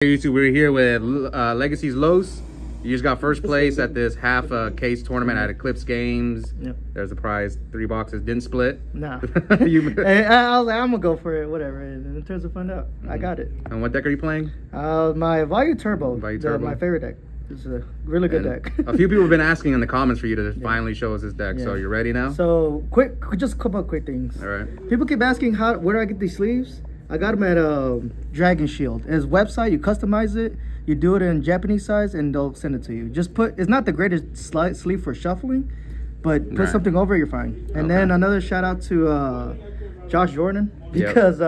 YouTube, we're here with Legacy's Los. You just got first place at this half case tournament at Eclipse Games. Yep. There's a prize, 3 boxes. Didn't split. Nah. Hey, I was like, I'm gonna go for it, whatever. And in terms of find out, I got it. And what deck are you playing? My Value Turbo. Turbo. My favorite deck. It's a really good deck. A few people have been asking in the comments for you to finally show us this deck. Yeah. So you're ready now? So just a couple of quick things. All right. People keep asking where do I get these sleeves? I got them at Dragon Shield. It's website. You customize it. You do it in Japanese size, and they'll send it to you. Just it's not the greatest sleeve for shuffling, but put something over it, you're fine. And then another shout out to Josh Jordan, because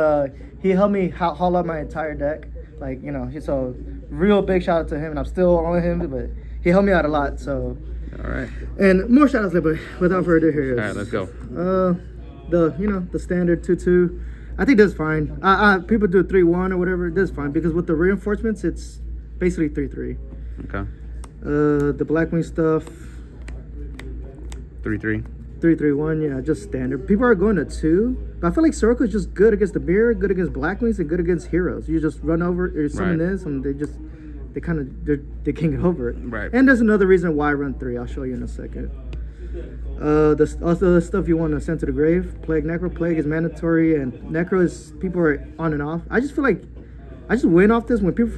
he helped me haul up my entire deck. Like, you know, so real big shout out to him, and I'm still on him, but he helped me out a lot. So, all right. And more shout outs later, but without further ado, here it is. All right, let's go. The standard 2-2. I think that's fine. People do 3-1 or whatever. That's fine because with the reinforcements, it's basically 3-3. Okay. The Blackwing stuff. 3-3. 3-3-1. Yeah, just standard. People are going to 2. But I feel like Circle is just good against the mirror, good against Blackwings, and good against heroes. You just run over or summon this, and they can't get over it. Right. And there's another reason why I run 3. I'll show you in a second. Also the stuff you want to send to the grave. Plague, Necro. Plague is mandatory, and Necro is people are on and off. I just feel like I just win off this when people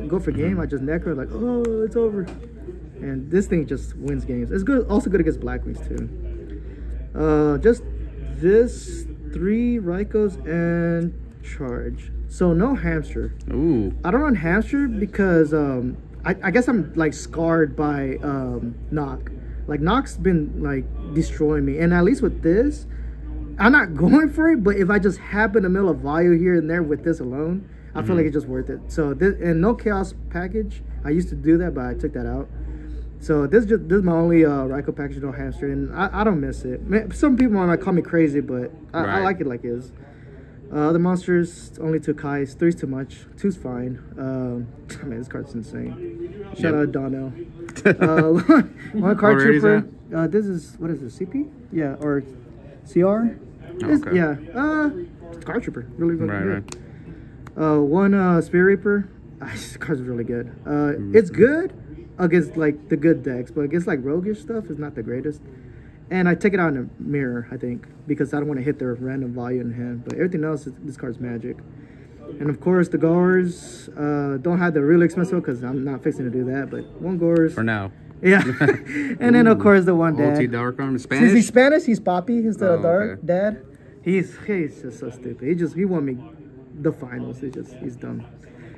go for game. I just Necro like, oh, it's over, and this thing just wins games. It's good, also good against Blackwings too. Just this 3 Raikos and charge. So no hamster. Ooh. I don't run hamster because I guess I'm like scarred by Knock. Like, Nock's been, like, destroying me. And at least with this, I'm not going for it. But if I just happen to mill a value here and there with this alone, I feel like it's just worth it. So, and no Chaos package. I used to do that, but I took that out. So, this is my only Raikou package, no hamster. And I don't miss it. Some people might call me crazy, but I like it like it is. Other monsters, only 2 Kais. 3's too much. 2's fine. Man, this card's insane. Shout out Donnell. One card trooper. This is, what is this, CP? Yeah, or CR? Okay. Yeah. Card trooper. Really good. Right. One Spirit Reaper. This card's really good. It's good against, like, the good decks, but against, like, roguish stuff, it's not the greatest. And I take it out in the mirror, I think, because I don't want to hit their random value in hand. But everything else, this card's magic. And of course, the Gors don't have the really expensive because I'm not fixing to do that. But 1 Gors. For now. Yeah. And then, of course, the one Dad. OT Dark Arm. Spanish? Since he's Spanish, he's Poppy instead of Dark. Okay. Dad. He's just so stupid. He won me the finals. He's dumb.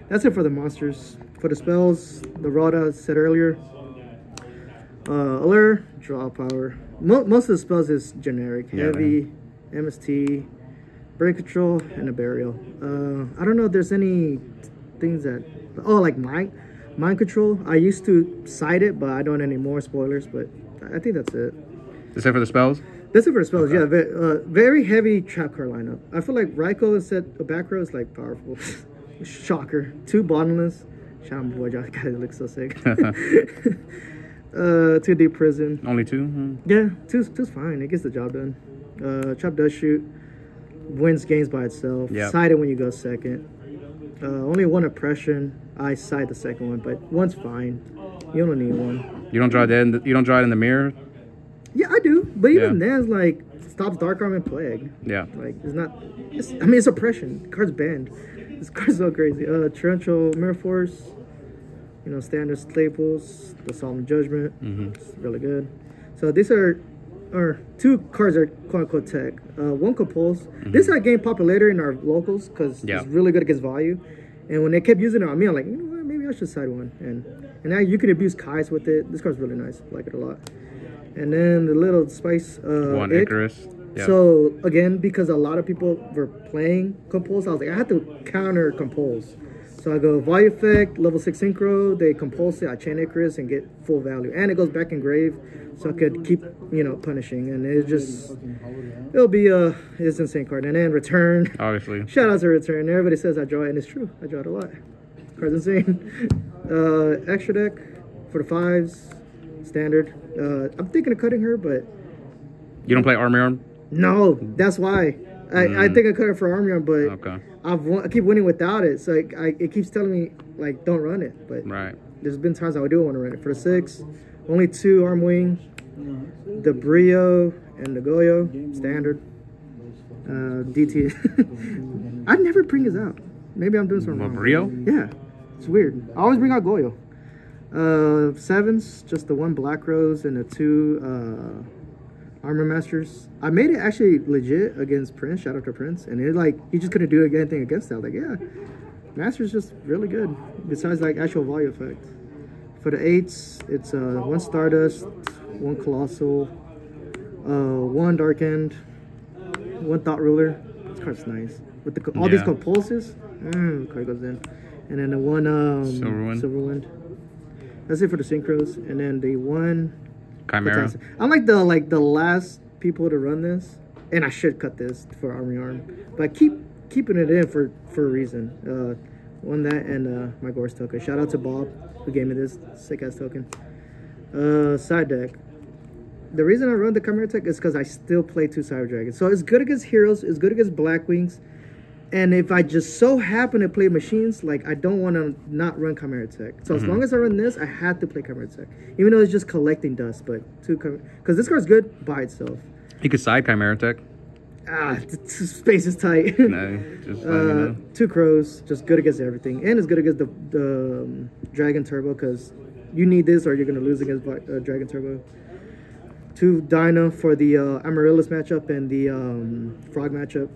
That's it for the monsters. For the spells, the Rhoda said earlier. Allure, draw power. Most of the spells is generic. Heavy, MST, brain control, and a burial. I don't know if there's any things that... Oh, like mind control. I used to cite it, but I don't anymore. Spoilers, but I think that's it. Is that for the spells? That's it for the spells, yeah. Very heavy trap card lineup. I feel like Raikou instead of back row is like powerful. Shocker. 2 bottomless. Shout out boy, God, it looks so sick. 2 Deep Prison. Only 2? Yeah, two's fine. It gets the job done. Chop does shoot. Wins games by itself. Yep. Side it when you go second. Only 1 oppression. I side the second one, but 1's fine. You don't need 1. You don't draw that. You don't draw it in the mirror. Yeah, I do. But even then, it's like stops Dark Arm and Plague. Yeah. Like it's not. I mean, it's oppression. The card's banned. This card's so crazy. Torrential Mirror Force. You know, standard staples. The Solemn Judgment. It's really good. So these are 2 cards are quote unquote tech. 1 Compulse. This I gained popularity in our locals because it's really good against value. And when they kept using it on me, I'm like, you know what, maybe I should side 1. And now you can abuse Kais with it. This card's really nice. I like it a lot. And then the little spice. 1 Icarus. Yep. So again, because a lot of people were playing Compulse, I was like, I have to counter Compulse. So I go Value Effect, level 6 Synchro, they Compulse it, I chain Icarus and get full value. And it goes back in grave, so I could keep, you know, punishing. And it'll be it's an insane card. And then Return. Obviously. Shout out to Return. Everybody says I draw it, and it's true. I draw it a lot. Card's insane. Extra deck for the 5s, standard. I'm thinking of cutting her, but... You don't play Arm? No, that's why. I think I cut it for Armion, but okay. I keep winning without it. So it keeps telling me like don't run it, but Right. there's been times I do want to run it. For the 6, only 2 arm wing, the Brio and the Goyo standard. DT. I never bring his out. Maybe I'm doing something wrong. Brio? Yeah, it's weird. I always bring out Goyo. 7s, just the 1 Black Rose and the 2 Armor Masters. I made it actually legit against Prince. Shout out to Prince. And it like he just couldn't do anything against that. I was like, yeah, Master's just really good. Besides like actual volume effect. For the 8s, it's 1 Stardust, 1 Colossal, 1 Dark End, 1 Thought Ruler. This card's nice. With the, all these compulses, the card goes in. And then the 1 Silverwind. That's it for the synchros. And then the 1 Chimera. I'm like the last people to run this, and I should cut this for Army Arm, but I keep keeping it in for a reason. Won that and my Gorse token. Shout out to Bob who gave me this sick ass token. Side deck. The reason I run the Chimera Tech is because I still play 2 Cyber Dragons, so it's good against heroes, it's good against Blackwings. And if I just so happen to play machines, like I don't want to not run Chimera Tech. So as long as I run this, I have to play Chimera Tech, even though it's just collecting dust. But because this card's good by itself. You could side Chimera Tech. Space is tight. No, just let me know. 2 Crows, just good against everything, and it's good against the Dragon Turbo because you need this or you're gonna lose against Dragon Turbo. 2 Dyna for the Amaryllis matchup and the Frog matchup.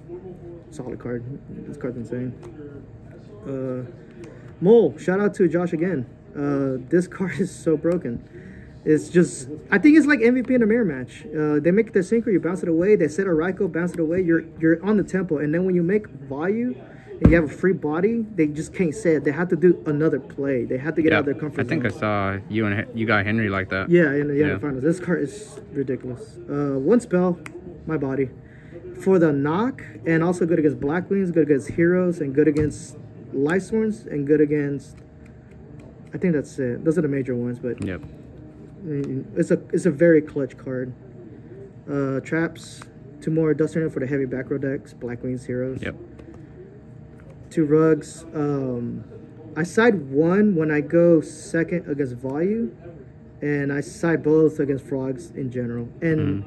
Solid card. This card's insane. Mole, shout out to Josh again. This card is so broken. It's just, I think it's like MVP in a mirror match. They make their synchro, you bounce it away. They set a Raikou, bounce it away. You're on the tempo, and then when you make value and you have a free body, they just can't say it. They have to do another play. They have to get out of their comfort zone. I think I saw you got Henry like that. Yeah, in the finals. This card is ridiculous. 1 spell, my body. For the knock, and also good against Blackwings, good against heroes, and good against Lysworns, and good against, I think that's it. Those are the major ones, but yep. It's a very clutch card. Traps, 2 more Dust Tornado for the heavy back row decks, Blackwings, heroes. Yep. 2 rugs. I side 1 when I go second against Volume, and I side both against Frogs in general, and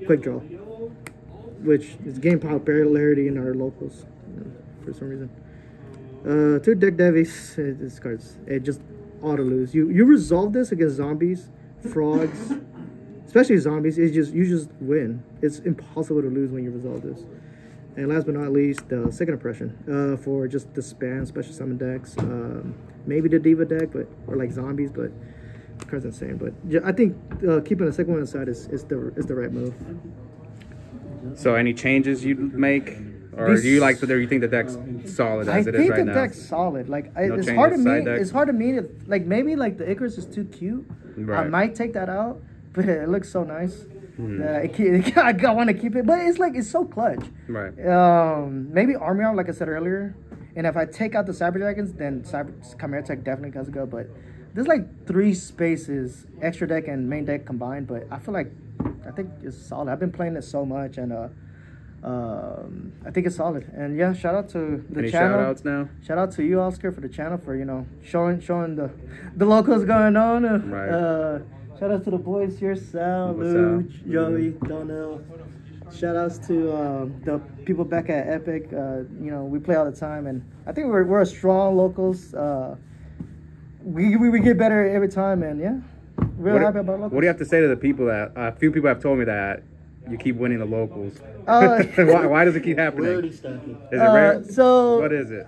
Quick Draw, which is game popularity in our locals for some reason. 2 Deck Devies. This card's just auto lose. You resolve this against zombies, frogs, especially zombies. You just win. It's impossible to lose when you resolve this. And last but not least, the Second Impression for just the spam special summon decks. Maybe the Diva deck, or like zombies, but the card's insane. But I think keeping the second one aside is the right move. So any changes you'd make, or do you like the you think the deck's solid as it is right now? I think the deck's solid. Like it's hard to me. It's hard to me. Like maybe like the Icarus is too cute. Right. I might take that out, but it looks so nice. I want to keep it, but it's so clutch. Right. Maybe Army Arm, like I said earlier, and if I take out the Cyber Dragons, then Chimera Tech definitely has to go. But there's like 3 spaces, extra deck and main deck combined. But I think it's solid. I've been playing it so much, and I think it's solid. And yeah, shout out to the channel. Shout outs now? Shout out to you, Oscar, for the channel, for showing the locals going on. Right. Shout out to the boys here, Sal, Lou, Joey, Donnell. Shout outs to the people back at Epic. We play all the time, and I think we're a strong locals. We get better every time, and yeah, real happy about locals. What do you have to say to the people that a few people have told me that you keep winning the locals? Why does it keep happening? Is it rare? So what is it?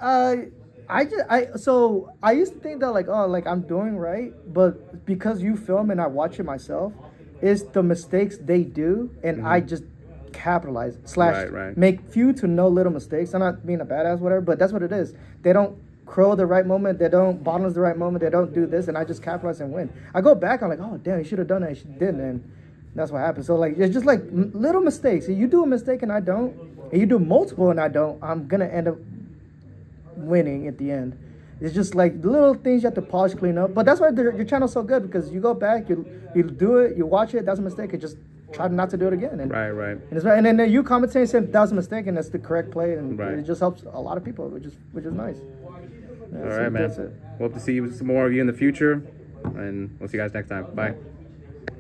I used to think that like I'm doing right, but because you film and I watch it myself, it's the mistakes they do, and I just capitalize / make few to no little mistakes. I'm not being a badass, whatever, but that's what it is. They don't crow the right moment, they don't bottomless the right moment, they don't do this, and I just capitalize and win. I go back, I'm like, oh damn, you should have done that, you didn't, and that's what happens. So like it's just like little mistakes. If you do a mistake and I don't, and you do multiple and I don't, I'm gonna end up winning at the end. It's just like the little things you have to polish, clean up. But that's why your channel's so good, because you go back, you do it, you watch it, that's a mistake, and just try not to do it again. And, right. And then you commentate and say that was a mistake and that's the correct play, and it just helps a lot of people, which is nice. All right, man. We'll hope to see some more of you in the future, and we'll see you guys next time. Bye.